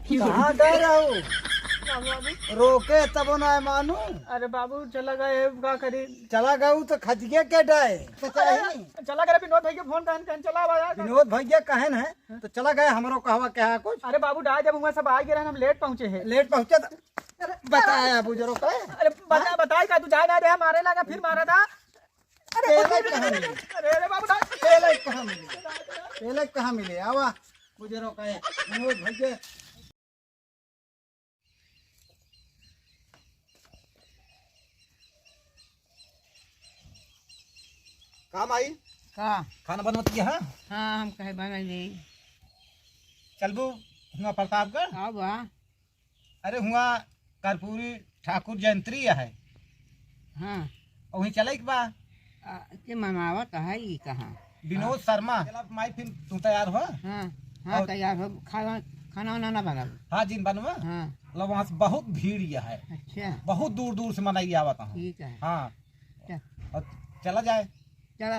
कहाँ गए रहो? बाबू रोके तब ना मानू। अरे बाबू चला गए का करी। चला गऊ तो खतिए के डाए तो चाहिए। चला गए विनोद भाई के फोन कहन कहन चला आवा यार। विनोद भैया कहन है तो चला गए। हमरो कहवा क्या कुछ। अरे बाबू डाय जब वहाँ सब आ गए हम लेट पहुँचे हैं। लेट पहुंचे तो बताया बुजुर्ग का। अरे बताई का तू जाए ना दे मारे लगा फिर मारा था। अरे अरे बाबू पेले कहाँ मिले? पेले कहाँ मिले? आवा बुजुर्ग का विनोद भैया। काम आई का खाना बनवती है। हाँ हम कहे बना दे। चलबू हुआ प्रतापगढ़। हाँ बा अरे हुआ कर्पूरी ठाकुर जयंती है। हाँ वहीं चले के बा। के मनावत है ये कहाँ। विनोद शर्मा। चला माई फिर तू तैयार हो। हाँ हाँ तैयार हो। खाना खाना वाना ना बना। हाँ जिन बनवा। हाँ मतलब वहाँ से बहुत भीड़ यह है। अच्छा बहुत दूर दूर से मनाई आवत हूँ। ठीक है। हाँ चल और चला जाए। चला।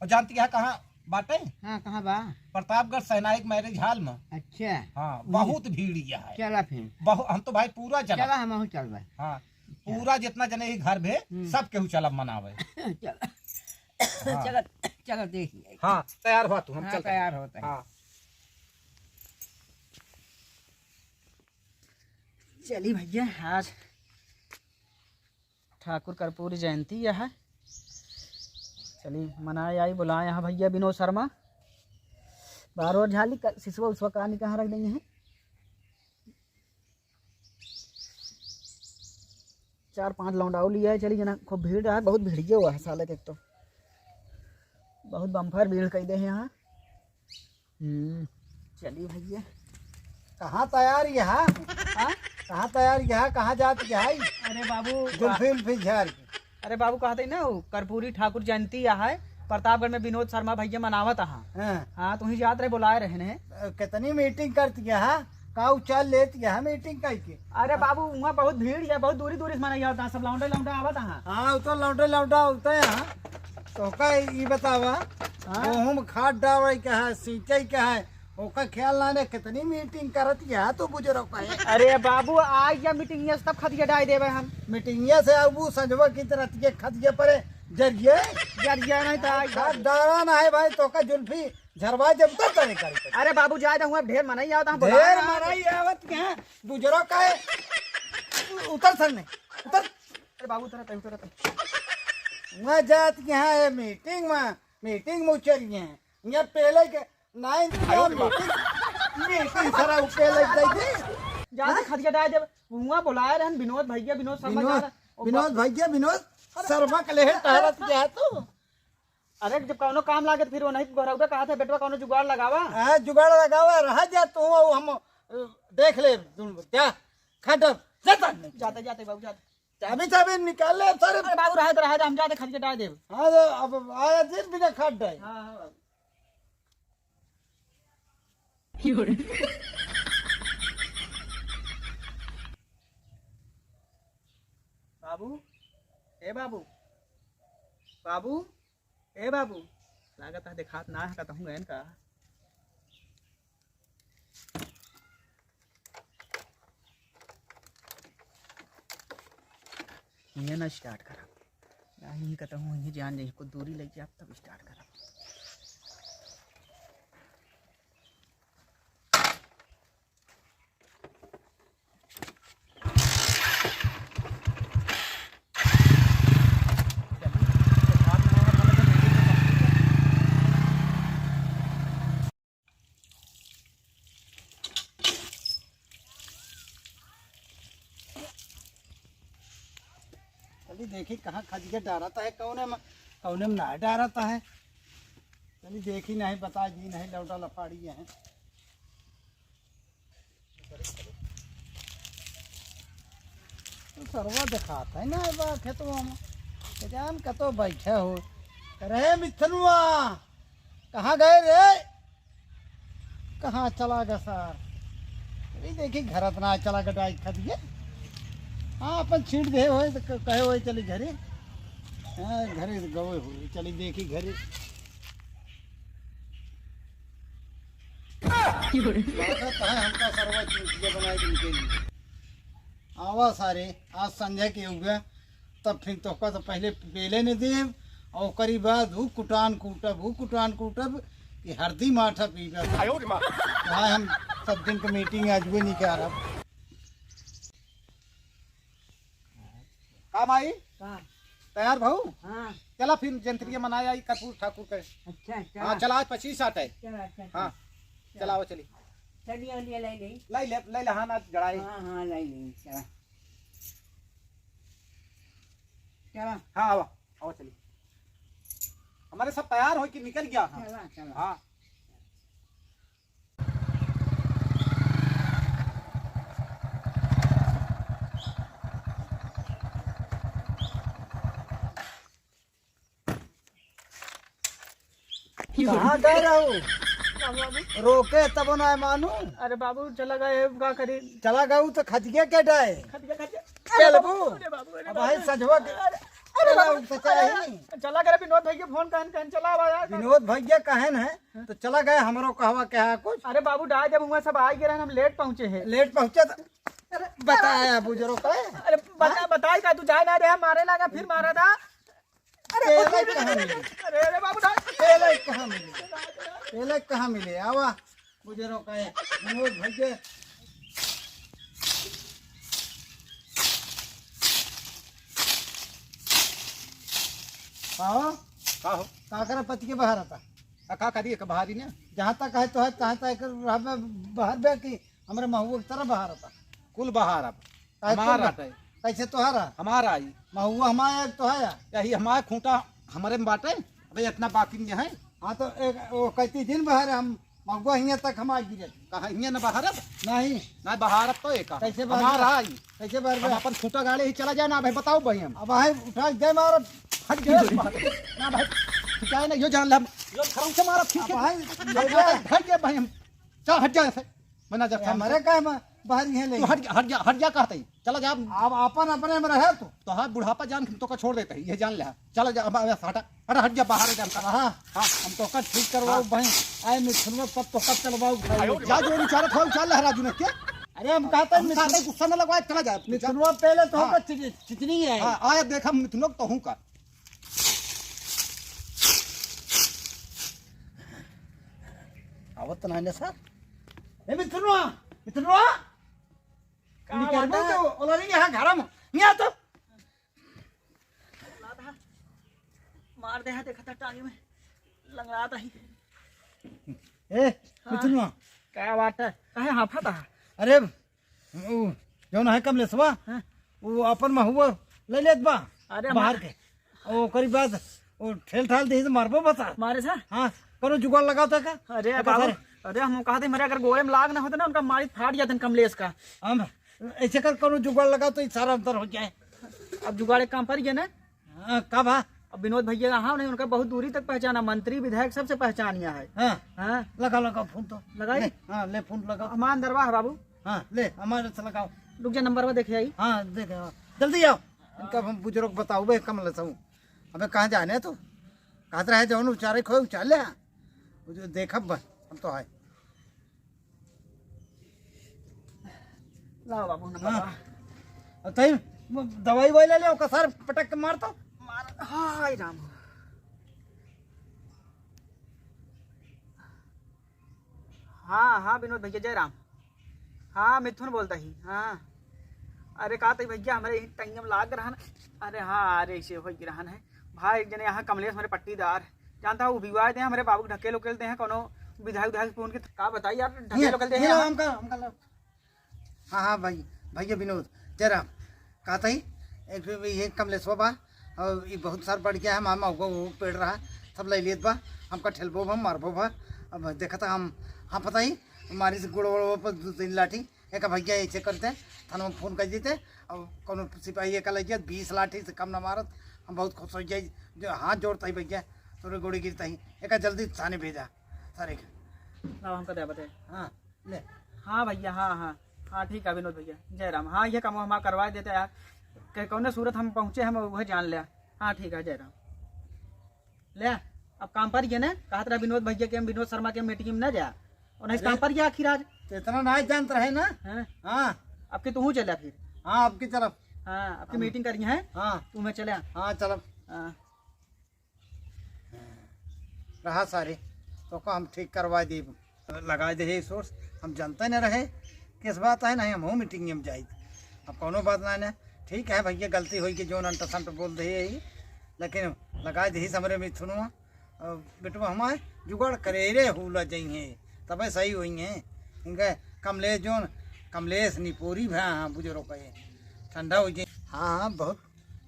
और जानती है कहाँ बाटे? हाँ कहाँ बा। प्रतापगढ़ सेनाइक मैरिज हॉल में। अच्छा हाँ बहुत भीड़ यह है। चला फिर। बहुत हम तो भाई पूरा चला। चला हम चल बा। हाँ पूरा जितना जने ही घर भे सब केहू चला मनावे। चला हाँ। चला चला देखिए। हाँ तैयार हुआ तू हम हाँ, चलते। तैयार होता है। हाँ चली भैया आज ठाकुर कर्पूरी जयंती यह है। चलिए मनाए आई बुलाए यहाँ भैया विनोद शर्मा। बार बार झाली सिसवा उसवा कहानी कहाँ रख देंगे हैं। 4-5 लौंडाऊ लिया है। चलिए जना खूब भीड़ है। बहुत भीड़ हुआ है साले के। एक तो बहुत बम्फर भीड़ कही दे यहाँ। चलिए भैया। कहाँ तैयार यहाँ? हाँ कहाँ तैयार यहाँ? कहाँ जाती है? अरे बाबू जुल्फी उल्फी झाड़ के। अरे बाबू कहते ना वो कर्पूरी ठाकुर जयंती यहाँ है प्रतापगढ़ में। विनोद शर्मा भैया मनावत हाँ। हाँ। हाँ तुम जात रहे बुलाए रहे ने। कितनी मीटिंग करती है? हाँ काऊ चल लेती है मीटिंग करके। अरे बाबू वहाँ बहुत भीड़ है। बहुत दूरी दूरी से मनाया होता है। सब लौंडे लौंडे आवत हाँ। हाँ तो लौटे लौटा होता है। हाँ तो का ये बतावा गेहूं खाद डाल क्या है सिंचाई क्या है ओका ख्याल ना ने कितनी मीटिंग करत है तो बुजुर्ग का है। अरे बाबू आज या मीटिंग ये सब खदिया डाल देवे हम। मीटिंग से अबू संजवा की तरह के खदिए परे जरिए जरिया नहीं था खाद डाला ना है भाई तो का जुल्फी झरवा जब तक करे करे। अरे बाबू जाए हुआ ढेर मनाई आवत हम। ढेर मराई आवत क्या बुजुर्ग का है। उतर सर नहीं उतर। अरे बाबू तरह उतर वहाँ जात यहाँ है मीटिंग में चलिए यहाँ पहले के नाइन मीटिंग सारा पहले थे। जाते खदिया डाल जब वहाँ बुलाए रहे विनोद भैया विनोद शर्मा। विनोद भैया विनोद शर्मा का लेहर टहरत क्या है तू? अरे जब कौनो काम लागे फिर वो नहीं गौरव कहा था बेटवा कौनो जुगाड़ लगावा। हाँ जुगाड़ लगावा रह जा तू हम देख ले क्या खटब जाते जाते बाबू जाते। चाबी चाबी निकाल ले सारे। अरे बाबू रहे हम जाते खदिया डाल देव। हाँ तो अब आया दिन बिना खट है। हाँ हाँ बाबू ए बाबू बाबू ए बाबू लागत है दिखात ना है कहूँ गए का। ये ना स्टार्ट करा यही कहता हूँ यही जान जाइए कुछ दूरी लेके आप तब स्टार्ट करा। चलिए देखी कहाँ खदिया डालता है कौने में ना डालता है। चलिए देखी नहीं बता जी नहीं लौटा लफाड़ी है। तो सरवा दिखाता है ना बा खेतवा में जान कतो बैठे हो। अरे मिथुनवा कहाँ गए रे? कहाँ चला गया सर? देखी घर इतना चला गया खदिया। हाँ अपन छीट दे हो तो कहे हो चली घरे। हाँ घरे गए हो चली देखी घरे। स्वागत है हमका सर्व चीजें बनाए के निकलेगी। आवा सारे आज संजय के हुए तब फिर तो पहले बेले ने दे और करी बाद हु कुटान कूटब ये हरदी माठा पी वहाँ हम सब दिन की मीटिंग आज भी नहीं कर रहा। काम आई हाँ तैयार भाऊ हाँ चला फिर जंत्रीय मनाया आई कर्पूर ठाकुर के। अच्छा अच्छा हाँ चला आज 25 आट है। चलो अच्छा हाँ चलाओ चली चलिए उलिए ले ली ले लहान आज जड़ाई। हाँ हाँ ले ली चलो चलो हाँ आओ चली हमारे सब तैयार हो कि निकल गया। हाँ चलो चलो हाँ कहाँ गए रहो रोके तब ना मानू। अरे बाबू चला गए का करी चला गऊ तो खतिया के डाए अरे चलबू बाबू अब भाई सजवा चला गए विनोद भाई के फोन कहन चला यार। विनोद भैया कहन है तो चला गए हमरो कहवा क्या कुछ। अरे बाबू डाय जब हुआ सब आ गए हम लेट पहुंचे हैं। लेट पहुंचे तो अरे बताया बुजुर्ग का अरे बताई का तू जाए ना रे मारे लगा फिर मारा था। पेले कहाँ मिले अरे बाबू डाय पेले कहाँ मिले आवा बुजुर्ग का विनोद भैया हाँ का हो काकरा पति के बाहर आता का करिए का बाहरी ने जहाँ तक है तो है तहाँ तक बाहर बे की हमारे महुआ की तरह बाहर आता कुल बाहर अब काहे हमारा कुल? कैसे तोहरा हमारा आई महुआ हमारा तो है यही हमारा खूंटा हमारे में बाटे अबे इतना बाकी नहीं है। हाँ तो एक वो कहती दिन बाहर हम महुआ हियाँ तक हम आ गिरे कहा ये ना बाहर अब नहीं ना बाहर अब तो एक कैसे बाहर हमारा आई कैसे बाहर हम बे? अपन खूंटा गाड़े ही चला जाए ना भाई बताओ भाई हम अब भाई उठा दे मारो हट गए ना भाई ठिकाए ना यो जान ले हम यो खरम से मारा ठीक अब है भाई ले जा हट गए भाई हम चल हट जा ऐसे मना जा हमारे का बाहर ही ले तू हट जा कहते ही चला जा अब अपन अपने में रहे तो हाथ बुढ़ापा जान तो का छोड़ देते है ये जान ले चला जा अब हटा हटा हट जा बाहर जान का हाँ हाँ हम तो का ठीक करवाओ भाई आए मिथुन में सब तो कब चलवाओ जा जो बेचारा थोड़ा चल रहा राजू ने क्या अरे हम कहते हम कहते हैं गुस्सा न लगवाए चला जा मिथुन पहले तो हाँ। होगा चिचनी है हाँ आया देखा मिथुन लोग तो हूँ का आवत नाही सर ए मिथुनवा निकलबो तो ओला नहीं यहाँ घर में यहाँ तो मार दे देखा था टांगे में लंगड़ाता ही ए मिथुनवा क्या बात है कहे हाफा था अरे वो जो ना है कमलेशवा वो अपन महुआ ले लेत बा अरे बाहर के ओ करी बात वो ठेल ठाल दे तो मारबो बता मारे सा हाँ करो जुगाड़ लगाओ तो का अरे बाबू अरे हम कहा थे मेरे अगर गोले में लाग ना होता ना उनका मारी फाट जाता कमलेश का हम ऐसे कर करो जुगाड़ लगाओ तो सारा अंतर हो जाए अब जुगाड़ एक काम पर गया ना कब हाँ अब विनोद भैया हाँ नहीं उनका बहुत दूरी तक पहचाना मंत्री विधायक सबसे पहचानिया है। हाँ हाँ लगाओ फोन तो लगाई हाँ ले फोन लगाओ हमारा दरवा है बाबू हाँ ले हमारे से लगाओ रुक जा नंबर में देखे आई हाँ देख जल्दी आओ इनका हम बुजुर्ग बताओ भाई कम लसाऊँ अबे कहाँ जाने तो कहाँ रहे जाओ उचारे खोए उचार ले देखब हम तो आए लाओ बाबू नंबर हाँ तई दवाई वही ले ले सर पटक के मार तो हाय राम हाँ हाँ विनोद भैया जय राम हाँ मिथुन बोलता ही हाँ अरे कहा था भैया हमारे टंगम लाग रहा ना अरे हाँ अरे ऐसे हो रहा है भाई एक जने यहाँ कमलेश हमारे पट्टीदार जानता हूँ विवाह दे हमारे बाबू ढकेल उकेलते हैं कोनो विधायक विधायक फोन के का बताइए यार ढकेल उकेलते हैं हाँ हाँ भाई भैया विनोद जरा कहा था एक ये कमलेश बा और ये बहुत सार बढ़ गया है मामा पेड़ रहा सब ले लियत बा हमका ठेलबो बा मारबो बा अब देखा था हम हाँ पता ही हमारी से गुड़ वड़ पर 2-3 लाठी एक भैया ऐसे करते थाना में फोन कर देते अब कौन सिपाही एक लग 20 लाठी से कम ना मारत हम बहुत खुश हो जाए जो हाथ जोड़ता ही भैया थोड़ी गोड़ी गिरता ही एक जल्दी थाने भेजा सारे हमका दे बताए हाँ ले हाँ भैया हाँ हाँ हाँ ठीक है विनोद भैया जय राम हाँ ये काम हम करवा देते यार कहीं कौन सूरत हम पहुँचे हम वह जान लिया हाँ ठीक है जय राम ले अब काम पर ये ना कहा था विनोद भैया के हम विनोद शर्मा के मीटिंग में न जा और नहीं काम पर गया आखिर आज। तो इतना ना जानते रहे ना। हैं? हाँ अब के तू चला फिर। हाँ आपकी तरफ। हाँ आपकी मीटिंग करी है। हाँ तू मैं चला। हाँ चलो हाँ रहा सारे तो को हम ठीक करवा दी लगा दे सोर्स हम जानते न रहे किस बात है नहीं हम हो मीटिंग में जाए अब कोनो बात ना ना ठीक है भैया गलती हुई कि जो अंट संट बोल दे यही लेकिन लगा दी समरे में सुनो बेटवा हमारे जुगाड़ करे रे हुला जाइए तब सही हुई हैं इनके कमलेश जोन कमलेश निपोरी भा हाँ बुजुर्गों का ये ठंडा हो जाए। हाँ बहुत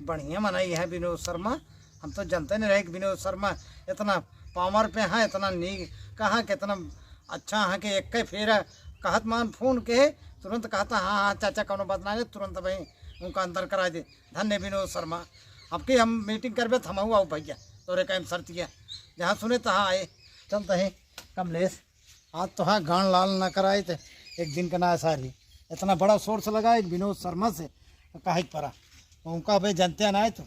बढ़िया मनाई है विनोद शर्मा हम तो जानते नहीं रहे कि विनोद शर्मा इतना पावर पे है इतना नी कहाँ कितना अच्छा है कि एक फेरा कहत मान फोन के तुरंत कहता हाँ हाँ चाचा कौनो बात ना तुरंत भाई उनका अंदर करा दे धन्य विनोद शर्मा अब की हम मीटिंग करबे तो हम आओ भैया तोरे कैम शर्तिया जहाँ सुने तहाँ आए चलते हैं कमलेश आज तो हाँ गान लाल ना कराए थे एक दिन का ना सारी इतना बड़ा सोर्स लगा एक विनोद शर्मा से कहा पड़ा उनका भाई जानते ना आए तो